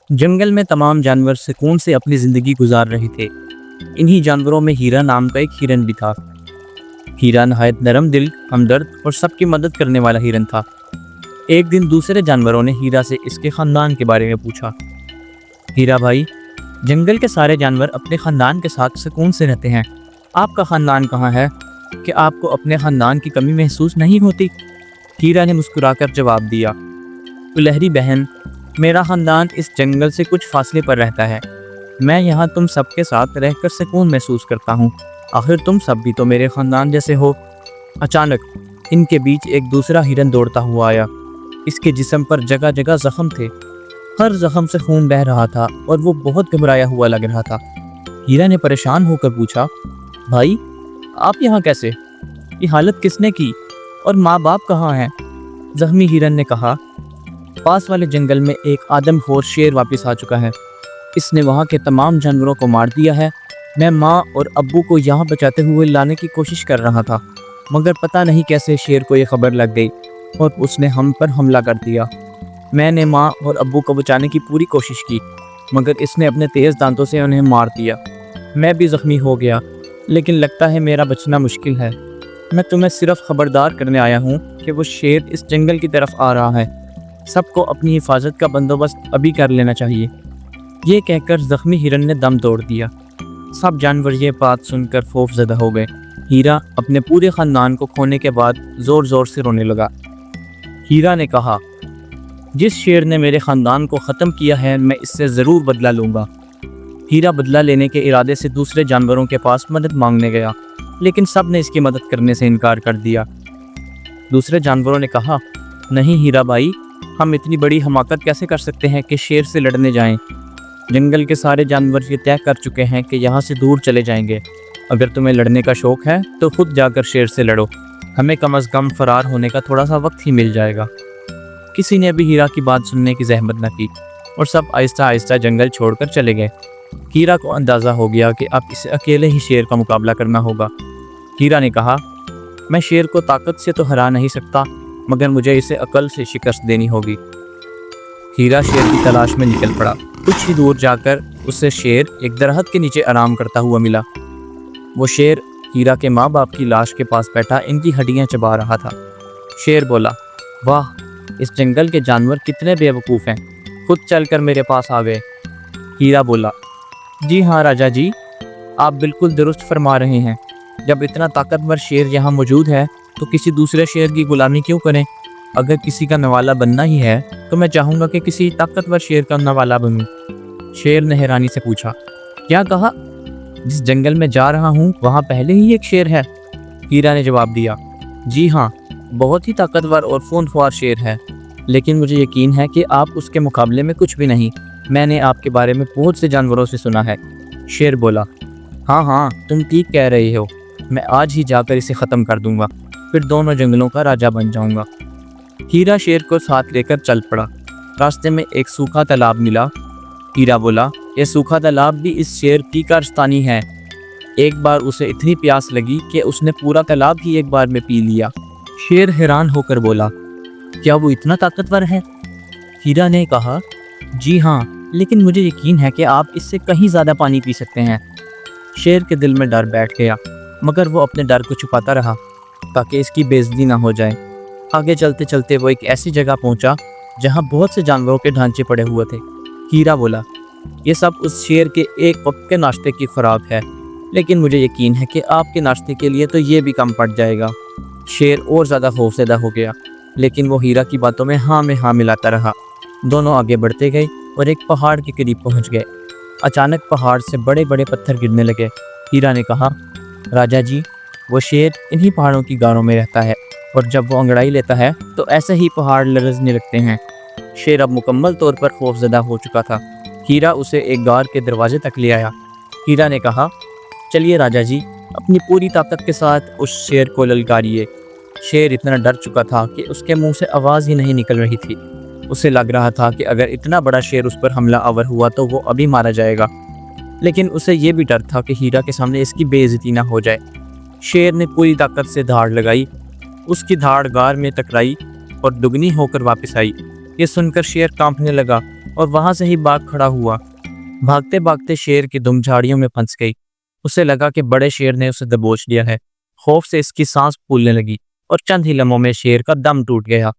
जंगल में तमाम जानवर सुकून से अपनी ज़िंदगी गुजार रहे थे। इन्हीं जानवरों में हीरा नाम का एक हिरन भी था। हीरा नहायत नरम दिल, हमदर्द और सबकी मदद करने वाला हिरन था। एक दिन दूसरे जानवरों ने हीरा से इसके ख़ानदान के बारे में पूछा। हीरा भाई, जंगल के सारे जानवर अपने ख़ानदान के साथ सुकून से रहते हैं। आपका ख़ानदान कहाँ है कि आपको अपने ख़ानदान की कमी महसूस नहीं होती? हीरा ने मुस्कुराकर जवाब दिया, सुलहरी बहन, मेरा ख़ानदान इस जंगल से कुछ फासले पर रहता है। मैं यहाँ तुम सबके साथ रहकर सुकून महसूस करता हूँ। आखिर तुम सब भी तो मेरे ख़ानदान जैसे हो। अचानक इनके बीच एक दूसरा हिरन दौड़ता हुआ आया। इसके जिस्म पर जगह जगह ज़ख्म थे। हर ज़ख्म से खून बह रहा था और वो बहुत घबराया हुआ लग रहा था। हीरा ने परेशान होकर पूछा, भाई आप यहाँ कैसे? ये हालत किसने की और माँ बाप कहाँ हैं? ज़ख्मी हिरन ने कहा, पास वाले जंगल में एक आदमखोर शेर वापस आ चुका है। इसने वहाँ के तमाम जानवरों को मार दिया है। मैं माँ और अब्बू को यहाँ बचाते हुए लाने की कोशिश कर रहा था, मगर पता नहीं कैसे शेर को ये खबर लग गई और उसने हम पर हमला कर दिया। मैंने माँ और अब्बू को बचाने की पूरी कोशिश की, मगर इसने अपने तेज़ दांतों से उन्हें मार दिया। मैं भी ज़ख्मी हो गया, लेकिन लगता है मेरा बचना मुश्किल है। मैं तुम्हें सिर्फ खबरदार करने आया हूँ कि वो शेर इस जंगल की तरफ आ रहा है। सबको अपनी हिफाजत का बंदोबस्त अभी कर लेना चाहिए। ये कहकर ज़ख्मी हिरन ने दम तोड़ दिया। सब जानवर ये बात सुनकर खौफज़दा हो गए। हीरा अपने पूरे ख़ानदान को खोने के बाद ज़ोर ज़ोर से रोने लगा। हीरा ने कहा, जिस शेर ने मेरे ख़ानदान को ख़त्म किया है, मैं इससे ज़रूर बदला लूँगा। हीरा बदला लेने के इरादे से दूसरे जानवरों के पास मदद मांगने गया, लेकिन सब ने इसकी मदद करने से इनकार कर दिया। दूसरे जानवरों ने कहा, नहीं हीरा भाई, हम इतनी बड़ी हमाकत कैसे कर सकते हैं कि शेर से लड़ने जाएं? जंगल के सारे जानवर ये तय कर चुके हैं कि यहाँ से दूर चले जाएंगे। अगर तुम्हें लड़ने का शौक़ है तो खुद जाकर शेर से लड़ो। हमें कम अज़ कम फ़रार होने का थोड़ा सा वक्त ही मिल जाएगा। किसी ने भी हीरा की बात सुनने की जहमत न की और सब आहिस्ता आहिस्ता जंगल छोड़कर चले गए। हीरा को अंदाज़ा हो गया कि अब इसे अकेले ही शेर का मुकाबला करना होगा। हीरा ने कहा, मैं शेर को ताकत से तो हरा नहीं सकता, मगर मुझे इसे अकल से शिकस्त देनी होगी। हीरा शेर की तलाश में निकल पड़ा। कुछ ही दूर जाकर उसे शेर एक दरख्त के नीचे आराम करता हुआ मिला। वो शेर हीरा के माँ बाप की लाश के पास बैठा इनकी हड्डियाँ चबा रहा था। शेर बोला, वाह, इस जंगल के जानवर कितने बेवकूफ़ हैं, खुद चलकर मेरे पास आ गए। हीरा बोला, जी हाँ राजा जी, आप बिल्कुल दुरुस्त फरमा रहे हैं। जब इतना ताकतवर शेर यहाँ मौजूद है तो किसी दूसरे शेर की गुलामी क्यों करें? अगर किसी का नवाला बनना ही है तो मैं चाहूँगा कि किसी ताकतवर शेर का नवाला बनूँ। शेर ने हैरानी से पूछा, क्या कहा? जिस जंगल में जा रहा हूँ वहाँ पहले ही एक शेर है? हीरा ने जवाब दिया, जी हाँ, बहुत ही ताकतवर और खूनख्वार शेर है, लेकिन मुझे यकीन है कि आप उसके मुकाबले में कुछ भी नहीं। मैंने आपके बारे में बहुत से जानवरों से सुना है। शेर बोला, हाँ हाँ, तुम ठीक कह रहे हो। मैं आज ही जाकर इसे ख़त्म कर दूंगा, फिर दोनों जंगलों का राजा बन जाऊंगा। हीरा शेर को साथ लेकर चल पड़ा। रास्ते में एक सूखा तालाब मिला। हीरा बोला, यह सूखा तालाब भी इस शेर की कारस्तानी है। एक बार उसे इतनी प्यास लगी कि उसने पूरा तालाब ही एक बार में पी लिया। शेर हैरान होकर बोला, क्या वो इतना ताकतवर है? हीरा ने कहा, जी हाँ, लेकिन मुझे यकीन है कि आप इससे कहीं ज़्यादा पानी पी सकते हैं। शेर के दिल में डर बैठ गया, मगर वो अपने डर को छुपाता रहा ताकि इसकी बेइज्जती ना हो जाए। आगे चलते चलते वो एक ऐसी जगह पहुंचा जहां बहुत से जानवरों के ढांचे पड़े हुए थे। हीरा बोला, ये सब उस शेर के एक वक्त के नाश्ते की खुराक है, लेकिन मुझे यकीन है कि आपके नाश्ते के लिए तो ये भी कम पड़ जाएगा। शेर और ज़्यादा खौफज़दा हो गया, लेकिन वो हीरा की बातों में हाँ मिलाता रहा। दोनों आगे बढ़ते गए और एक पहाड़ के करीब पहुँच गए। अचानक पहाड़ से बड़े बड़े पत्थर गिरने लगे। हीरा ने कहा, राजा जी, वो शेर इन्हीं पहाड़ों की गारों में रहता है और जब वो अंगड़ाई लेता है तो ऐसे ही पहाड़ लरजने लगते हैं। शेर अब मुकम्मल तौर पर खौफज़दा हो चुका था। हीरा उसे एक गार के दरवाजे तक ले आया। हीरा ने कहा, चलिए राजा जी, अपनी पूरी ताकत के साथ उस शेर को ललकारिए। शेर इतना डर चुका था कि उसके मुंह से आवाज़ ही नहीं निकल रही थी। उसे लग रहा था कि अगर इतना बड़ा शेर उस पर हमला आवर हुआ तो वो अभी मारा जाएगा, लेकिन उसे ये भी डर था कि हीरा के सामने इसकी बेइज्जती ना हो जाए। शेर ने पूरी ताकत से धाड़ लगाई। उसकी धाड़ गार में टकराई और दुगनी होकर वापस आई। یہ سن کر شیر کانپنے لگا اور وہاں سے ہی بھاگ کھڑا ہوا۔ بھاگتے بھاگتے شیر کی دم جھاڑیوں میں پھنس گئی۔ اسے لگا کہ بڑے شیر نے اسے دبوچ لیا ہے۔ خوف سے اس کی سانس پھولنے لگی اور چند ہی لمحوں میں شیر کا دم ٹوٹ گیا۔